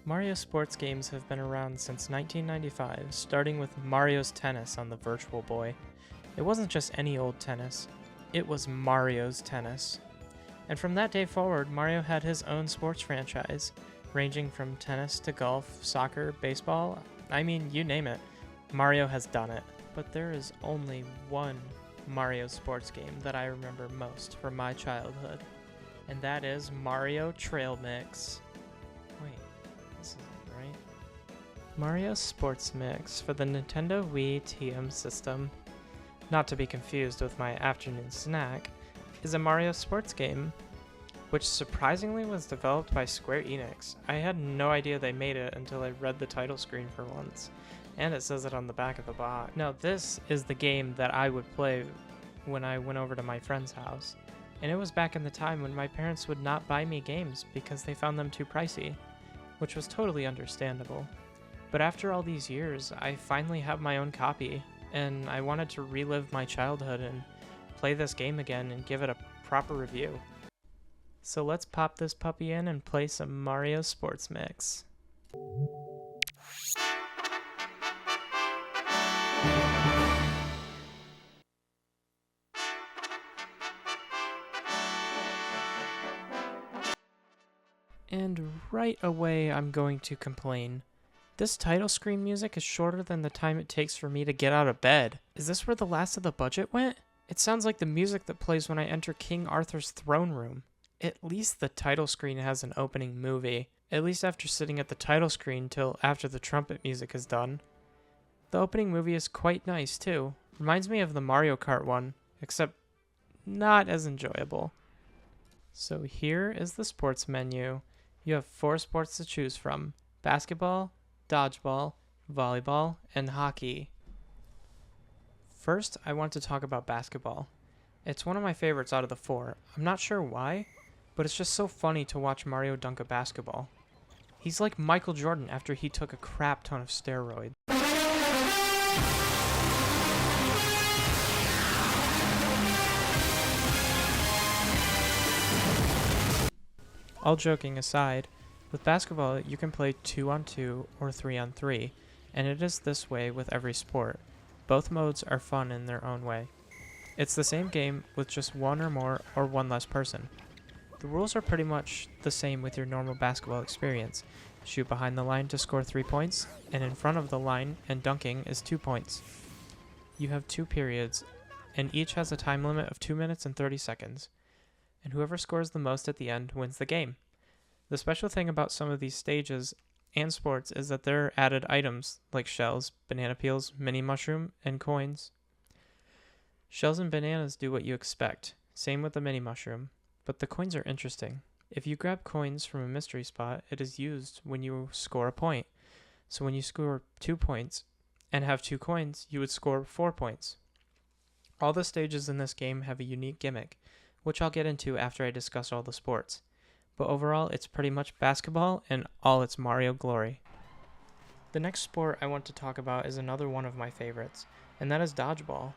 Mario sports games have been around since 1995, starting with Mario's Tennis on the Virtual Boy. It wasn't just any old tennis, it was Mario's Tennis. And from that day forward, Mario had his own sports franchise, ranging from tennis to golf, soccer, baseball, I mean, you name it. Mario has done it. But there is only one Mario sports game that I remember most from my childhood, and that is Mario Trail Mix. Wait, this isn't right. Mario Sports Mix for the Nintendo Wii TM system, not to be confused with my afternoon snack, is a Mario sports game, which surprisingly was developed by Square Enix. I had no idea they made it until I read the title screen for once, and it says it on the back of the box. Now this is the game that I would play when I went over to my friend's house, and it was back in the time when my parents would not buy me games because they found them too pricey, which was totally understandable. But after all these years, I finally have my own copy, and I wanted to relive my childhood and play this game again and give it a proper review. So let's pop this puppy in and play some Mario Sports Mix. And right away I'm going to complain. This title screen music is shorter than the time it takes for me to get out of bed. Is this where the last of the budget went? It sounds like the music that plays when I enter King Arthur's throne room. At least the title screen has an opening movie, at least after sitting at the title screen till after the trumpet music is done. The opening movie is quite nice too. Reminds me of the Mario Kart one, except not as enjoyable. So here is the sports menu. You have 4 sports to choose from: basketball, dodgeball, volleyball, and hockey. First, I want to talk about basketball. It's one of my favorites out of the 4. I'm not sure why, but it's just so funny to watch Mario dunk a basketball. He's like Michael Jordan after he took a crap ton of steroids. All joking aside, with basketball you can play 2-on-2 or 3-on-3, and it is this way with every sport. Both modes are fun in their own way. It's the same game with just one or more or one less person. The rules are pretty much the same with your normal basketball experience. Shoot behind the line to score 3 points, and in front of the line and dunking is 2 points. You have 2 periods, and each has a time limit of 2 minutes and 30 seconds. And whoever scores the most at the end wins the game. The special thing about some of these stages and sports is that there are added items like shells, banana peels, mini mushroom, and coins. Shells and bananas do what you expect, same with the mini mushroom, but the coins are interesting. If you grab coins from a mystery spot, it is used when you score a point. So when you score 2 points and have 2 coins, you would score 4 points. All the stages in this game have a unique gimmick, which I'll get into after I discuss all the sports. But overall, it's pretty much basketball in all its Mario glory. The next sport I want to talk about is another one of my favorites, and that is dodgeball.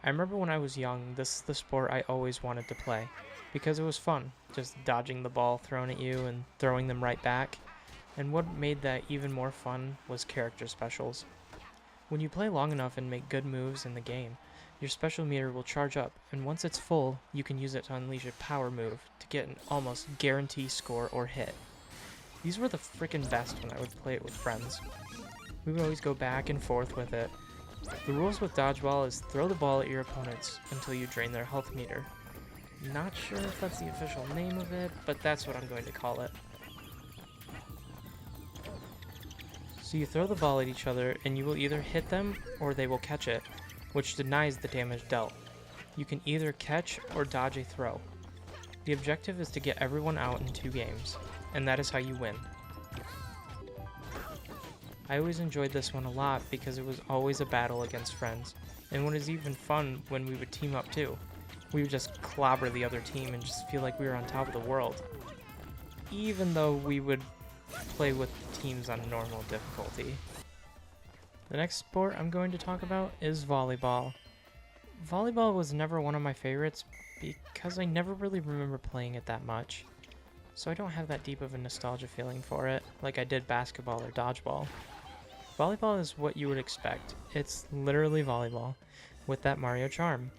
I remember when I was young, this is the sport I always wanted to play, because it was fun, just dodging the ball thrown at you and throwing them right back. And what made that even more fun was character specials. When you play long enough and make good moves in the game, your special meter will charge up, and once it's full, you can use it to unleash a power move to get an almost guaranteed score or hit. These were the frickin' best when I would play it with friends. We would always go back and forth with it. The rules with dodgeball is throw the ball at your opponents until you drain their health meter. Not sure if that's the official name of it, but that's what I'm going to call it. So you throw the ball at each other, and you will either hit them or they will catch it, which denies the damage dealt. You can either catch or dodge a throw. The objective is to get everyone out in 2 games, and that is how you win. I always enjoyed this one a lot because it was always a battle against friends, and what is even fun when we would team up too. We would just clobber the other team and just feel like we were on top of the world, even though we would play with teams on normal difficulty. The next sport I'm going to talk about is volleyball. Volleyball was never one of my favorites because I never really remember playing it that much. so I don't have that deep of a nostalgia feeling for it like I did basketball or dodgeball. Volleyball is what you would expect. It's literally volleyball, with that Mario charm.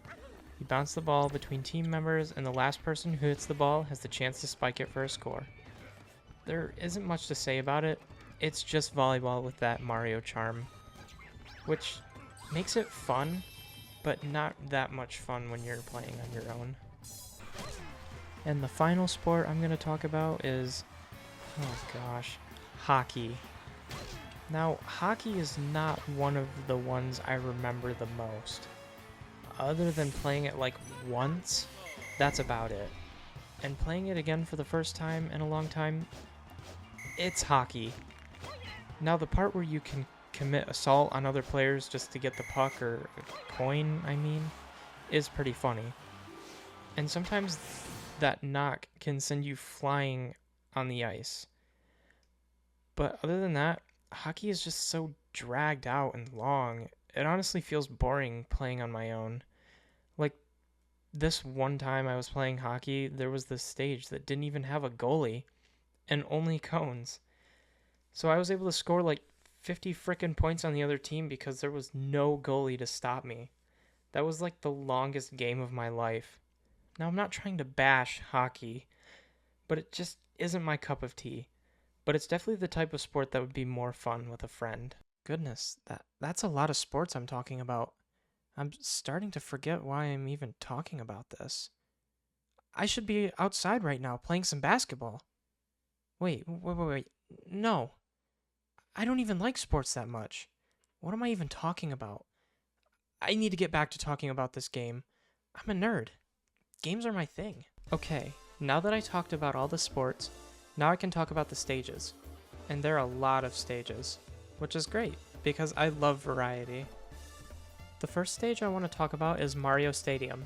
You bounce the ball between team members, and the last person who hits the ball has the chance to spike it for a score. There isn't much to say about it. It's just volleyball with that Mario charm, which makes it fun, but not that much fun when you're playing on your own. And the final sport I'm going to talk about is, oh gosh, hockey. Now, hockey is not one of the ones I remember the most. Other than playing it like once, that's about it. And playing it again for the first time in a long time, it's hockey. Now, the part where you can commit assault on other players just to get the puck, or coin, I mean, is pretty funny. And sometimes that knock can send you flying on the ice. But other than that, hockey is just so dragged out and long. It honestly feels boring playing on my own. Like, this one time I was playing hockey, there was this stage that didn't even have a goalie and only cones. So I was able to score like 50 frickin' points on the other team because there was no goalie to stop me. That was like the longest game of my life. Now, I'm not trying to bash hockey, but it just isn't my cup of tea. But it's definitely the type of sport that would be more fun with a friend. Goodness, that's a lot of sports I'm talking about. I'm starting to forget why I'm even talking about this. I should be outside right now playing some basketball. Wait. No. I don't even like sports that much. What am I even talking about? I need to get back to talking about this game. I'm a nerd. Games are my thing. Okay, now that I talked about all the sports, now I can talk about the stages. And there are a lot of stages, which is great, because I love variety. The first stage I want to talk about is Mario Stadium.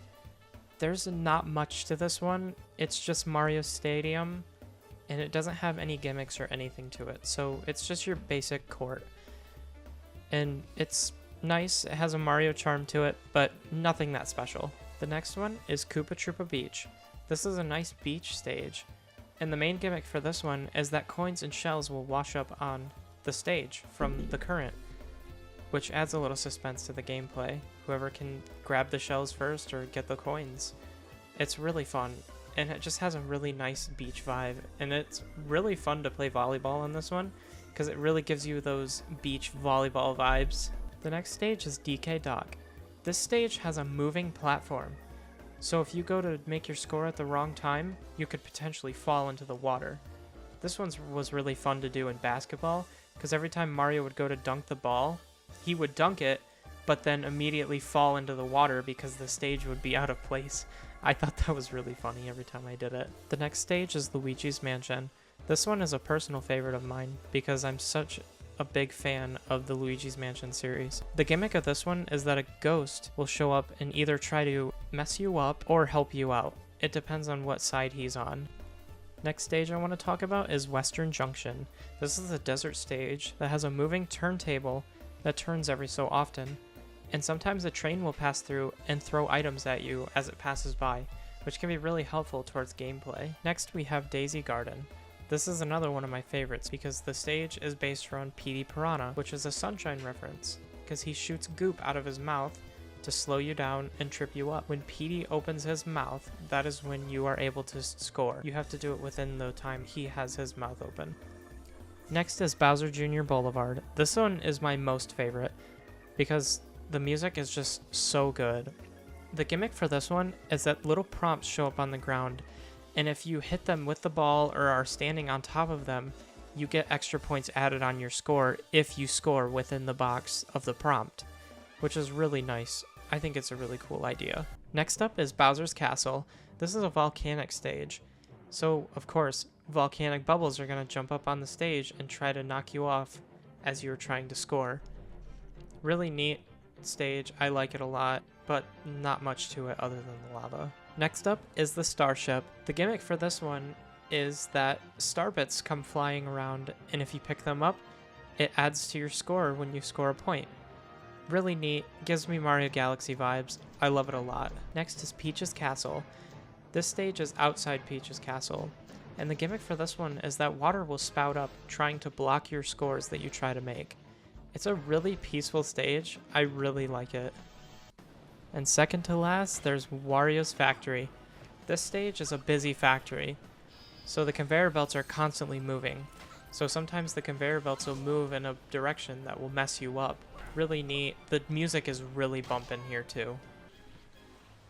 There's not much to this one, it's just Mario Stadium, and it doesn't have any gimmicks or anything to it, so it's just your basic court. And it's nice, it has a Mario charm to it, but nothing that special. The next one is Koopa Troopa Beach. This is a nice beach stage, and the main gimmick for this one is that coins and shells will wash up on the stage from the current, which adds a little suspense to the gameplay. Whoever can grab the shells first or get the coins. It's really fun, and it just has a really nice beach vibe, and it's really fun to play volleyball on this one, because it really gives you those beach volleyball vibes. The next stage is DK Dock. This stage has a moving platform, so if you go to make your score at the wrong time, you could potentially fall into the water. This one was really fun to do in basketball, because every time Mario would go to dunk the ball, he would dunk it, but then immediately fall into the water because the stage would be out of place. I thought that was really funny every time I did it. The next stage is Luigi's Mansion. This one is a personal favorite of mine because I'm such a big fan of the Luigi's Mansion series. The gimmick of this one is that a ghost will show up and either try to mess you up or help you out. It depends on what side he's on. Next stage I want to talk about is Western Junction. This is a desert stage that has a moving turntable that turns every so often, and sometimes a train will pass through and throw items at you as it passes by, which can be really helpful towards gameplay. Next we have Daisy Garden. This is another one of my favorites because the stage is based around Petey Piranha, which is a Sunshine reference, because he shoots goop out of his mouth to slow you down and trip you up. When Petey opens his mouth, that is when you are able to score. You have to do it within the time he has his mouth open. Next is Bowser Jr. Boulevard. This one is my most favorite because the music is just so good. The gimmick for this one is that little prompts show up on the ground, and if you hit them with the ball or are standing on top of them, you get extra points added on your score if you score within the box of the prompt, which is really nice. I think it's a really cool idea. Next up is Bowser's Castle. This is a volcanic stage, so of course, volcanic bubbles are going to jump up on the stage and try to knock you off as you're trying to score. Really neat stage, I like it a lot, but not much to it other than the lava. Next up is the Starship. The gimmick for this one is that star bits come flying around, and if you pick them up, it adds to your score when you score a point. Really neat, gives me Mario Galaxy vibes. I love it a lot. Next is Peach's Castle. This stage is outside Peach's Castle. And the gimmick for this one is that water will spout up trying to block your scores that you try to make. It's a really peaceful stage. I really like it. And second to last, there's Wario's Factory. This stage is a busy factory, so the conveyor belts are constantly moving. So sometimes the conveyor belts will move in a direction that will mess you up. Really neat. The music is really bumping here too.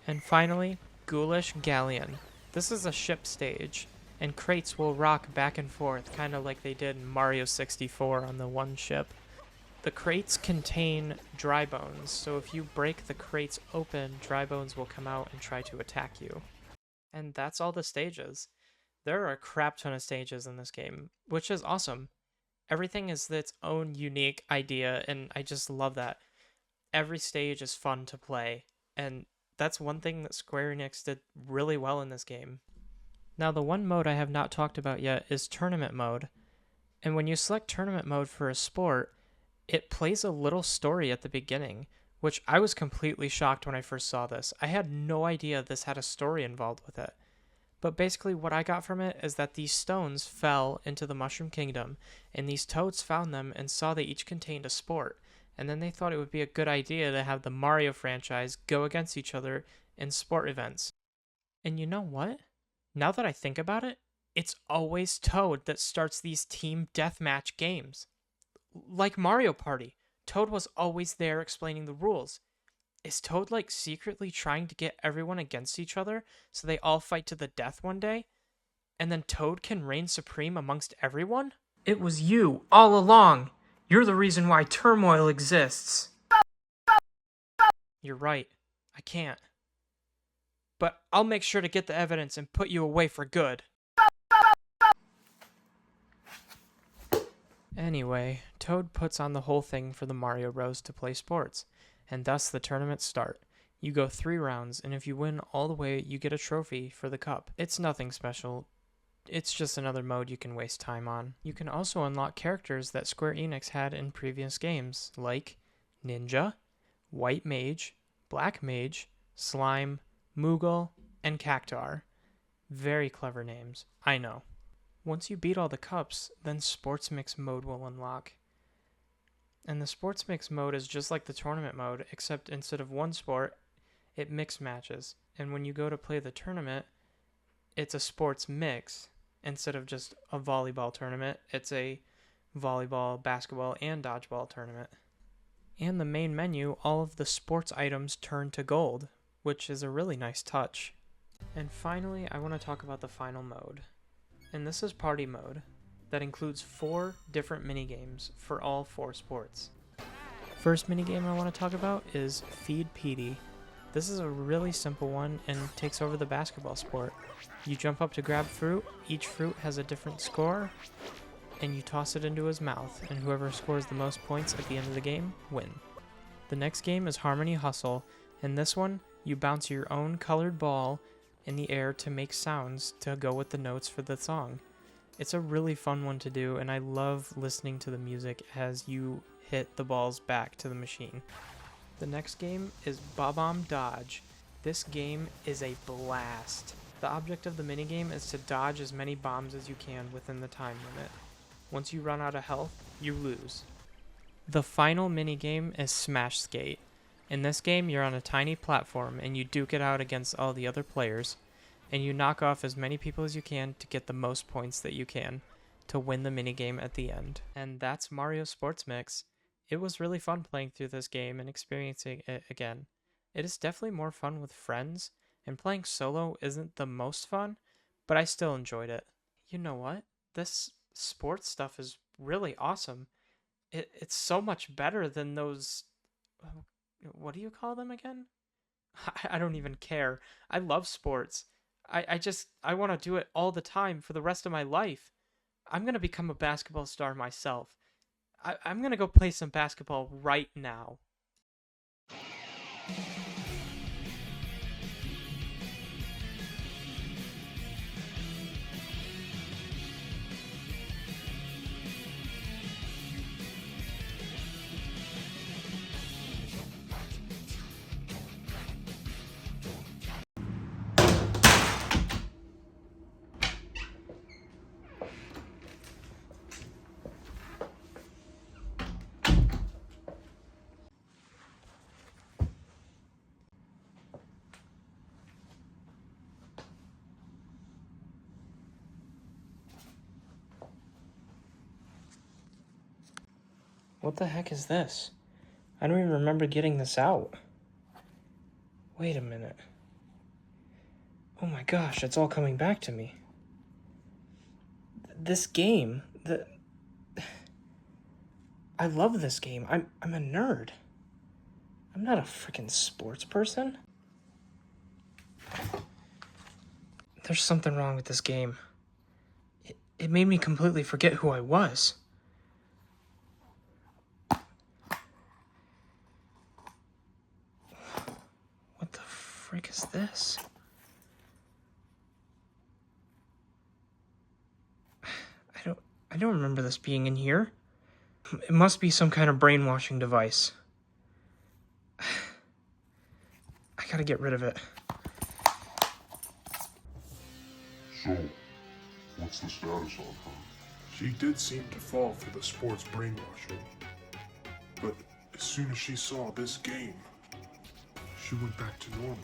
And finally, Ghoulish Galleon. This is a ship stage, and crates will rock back and forth, kind of like they did in Mario 64 on the one ship. The crates contain dry bones, so if you break the crates open, dry bones will come out and try to attack you. And that's all the stages. There are a crap ton of stages in this game, which is awesome. Everything is its own unique idea, and I just love that. Every stage is fun to play, and that's one thing that Square Enix did really well in this game. Now, the one mode I have not talked about yet is Tournament Mode. And when you select Tournament Mode for a sport, it plays a little story at the beginning, which I was completely shocked when I first saw this. I had no idea this had a story involved with it. But basically what I got from it is that these stones fell into the Mushroom Kingdom, and these toads found them and saw they each contained a sport. And then they thought it would be a good idea to have the Mario franchise go against each other in sport events. And you know what? Now that I think about it, it's always Toad that starts these team deathmatch games. Like Mario Party, Toad was always there explaining the rules. Is Toad like secretly trying to get everyone against each other so they all fight to the death one day? And then Toad can reign supreme amongst everyone? It was you all along. You're the reason why turmoil exists. You're right. I can't. But I'll make sure to get the evidence and put you away for good. Anyway, Toad puts on the whole thing for the Mario Bros to play sports, and thus the tournaments start. You go 3 rounds, and if you win all the way, you get a trophy for the cup. It's nothing special. It's just another mode you can waste time on. You can also unlock characters that Square Enix had in previous games, like Ninja, White Mage, Black Mage, Slime, Moogle, and Cactuar. Very clever names, I know. Once you beat all the cups, then Sports Mix mode will unlock. And the Sports Mix mode is just like the tournament mode, except instead of one sport, it mix matches. And when you go to play the tournament, it's a sports mix. Instead of just a volleyball tournament, it's a volleyball, basketball, and dodgeball tournament. And the main menu, all of the sports items turn to gold, which is a really nice touch. And finally, I want to talk about the final mode. And this is Party Mode, that includes 4 different minigames for all 4 sports. First minigame I want to talk about is Feed Petey. This is a really simple one and takes over the basketball sport. You jump up to grab fruit, each fruit has a different score, and you toss it into his mouth, and whoever scores the most points at the end of the game, win. The next game is Harmony Hustle. In this one, you bounce your own colored ball in the air to make sounds to go with the notes for the song. It's a really fun one to do, and I love listening to the music as you hit the balls back to the machine. The next game is Bob-omb Dodge. This game is a blast. The object of the minigame is to dodge as many bombs as you can within the time limit. Once you run out of health, you lose. The final minigame is Smash Skate. In this game, you're on a tiny platform and you duke it out against all the other players, and you knock off as many people as you can to get the most points that you can to win the minigame at the end. And that's Mario Sports Mix. It was really fun playing through this game and experiencing it again. It is definitely more fun with friends, and playing solo isn't the most fun, but I still enjoyed it. You know what? This sports stuff is really awesome. It's so much better than those... what do you call them again? I don't even care. I love sports. I want to do it all the time for the rest of my life. I'm going to become a basketball star myself. I'm going to go play some basketball right now. What the heck is this? I don't even remember getting this out. Wait a minute. Oh my gosh, it's all coming back to me. This game, I love this game. I'm a nerd. I'm not a freaking sports person. There's something wrong with this game. It made me completely forget who I was. What the frick is this? I don't remember this being in here. It must be some kind of brainwashing device. I gotta get rid of it. So, what's the status on her? She did seem to fall for the sports brainwashing. But as soon as she saw this game, she went back to normal.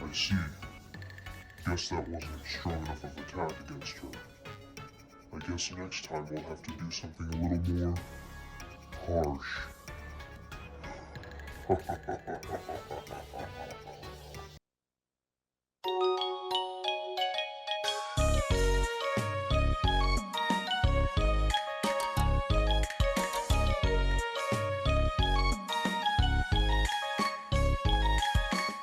I see. Guess that wasn't strong enough of an attack against her. I guess next time we'll have to do something a little more harsh.